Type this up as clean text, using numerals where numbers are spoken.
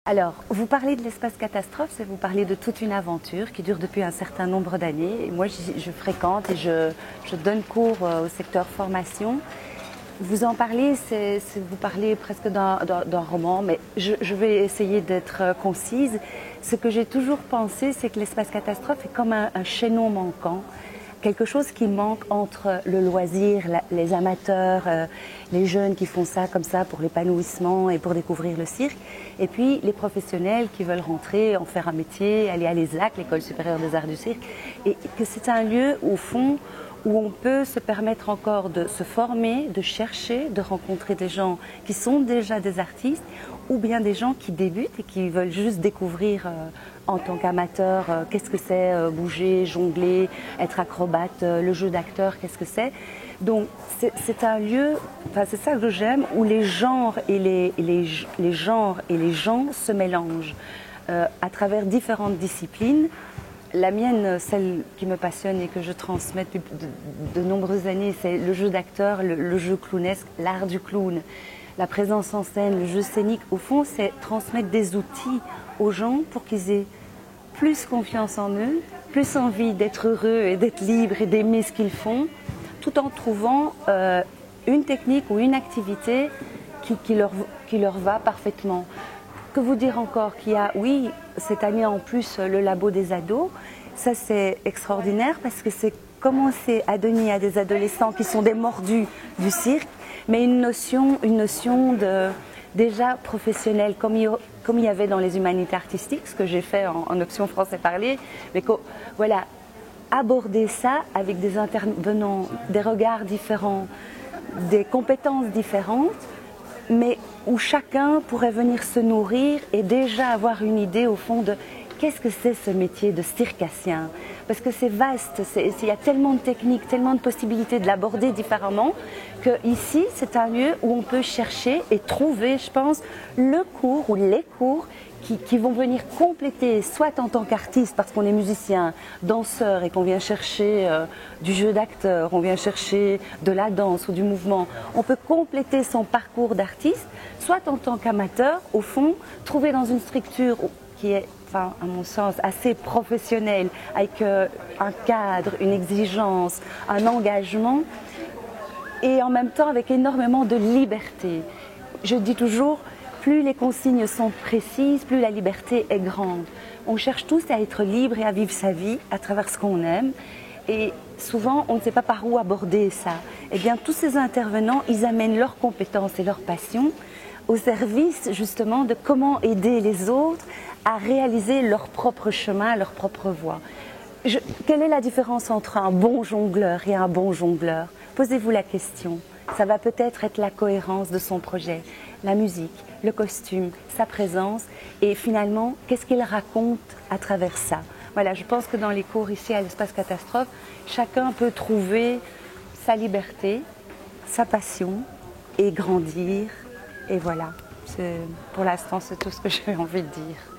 Alors, vous parlez de l'espace catastrophe, c'est vous parlez de toute une aventure qui dure depuis un certain nombre d'années. Moi, je fréquente et je donne cours au secteur formation. Vous en parlez, vous parlez presque d'un roman, mais je vais essayer d'être concise. Ce que j'ai toujours pensé, c'est que l'espace catastrophe est comme un chaînon manquant. Quelque chose qui manque entre le loisir, les amateurs, les jeunes qui font ça comme ça pour l'épanouissement et pour découvrir le cirque, et puis les professionnels qui veulent rentrer, en faire un métier, aller à l'ESAC, l'École supérieure des arts du cirque, et que c'est un lieu, au fond, où on peut se permettre encore de se former, de chercher, de rencontrer des gens qui sont déjà des artistes, ou bien des gens qui débutent et qui veulent juste découvrir en tant qu'amateur qu'est-ce que c'est bouger, jongler, être acrobate, le jeu d'acteur, qu'est-ce que c'est. Donc c'est un lieu, enfin c'est ça que j'aime, où les genres et les genres et les gens se mélangent à travers différentes disciplines. La mienne, celle qui me passionne et que je transmets depuis de nombreuses années, c'est le jeu d'acteur, le jeu clownesque, l'art du clown. La présence en scène, le jeu scénique, au fond, c'est transmettre des outils aux gens pour qu'ils aient plus confiance en eux, plus envie d'être heureux et d'être libres et d'aimer ce qu'ils font, tout en trouvant une technique ou une activité qui leur va parfaitement. Que vous dire encore qu'il y a, oui, cette année en plus, le labo des ados. Ça, c'est extraordinaire parce que c'est commencer à donner à des adolescents qui sont des mordus du cirque, mais une notion de déjà professionnelle, comme il y avait dans les humanités artistiques, ce que j'ai fait en option français parler, mais voilà, aborder ça avec des intervenants, des regards différents, des compétences différentes, mais où chacun pourrait venir se nourrir et déjà avoir une idée au fond de qu'est-ce que c'est ce métier de circassien. Parce que c'est vaste, il y a tellement de techniques, tellement de possibilités de l'aborder différemment, que ici c'est un lieu où on peut chercher et trouver, je pense, le cours ou les cours qui vont venir compléter, soit en tant qu'artiste, parce qu'on est musicien, danseur et qu'on vient chercher du jeu d'acteur, on vient chercher de la danse ou du mouvement. On peut compléter son parcours d'artiste, soit en tant qu'amateur, au fond, trouver dans une structure qui est, enfin, à mon sens, assez professionnelle, avec un cadre, une exigence, un engagement, et en même temps avec énormément de liberté. Je dis toujours, plus les consignes sont précises, plus la liberté est grande. On cherche tous à être libre et à vivre sa vie à travers ce qu'on aime. Et souvent, on ne sait pas par où aborder ça. Eh bien, tous ces intervenants, ils amènent leurs compétences et leurs passions au service, justement, de comment aider les autres à réaliser leur propre chemin, leur propre voie. Quelle est la différence entre un bon jongleur et un bon jongleur? Posez-vous la question. Ça va peut-être être la cohérence de son projet, la musique, le costume, sa présence et finalement, qu'est-ce qu'il raconte à travers ça. Voilà, je pense que dans les cours ici à l'Espace Catastrophe, chacun peut trouver sa liberté, sa passion et grandir. Et voilà, pour l'instant, c'est tout ce que j'ai envie de dire.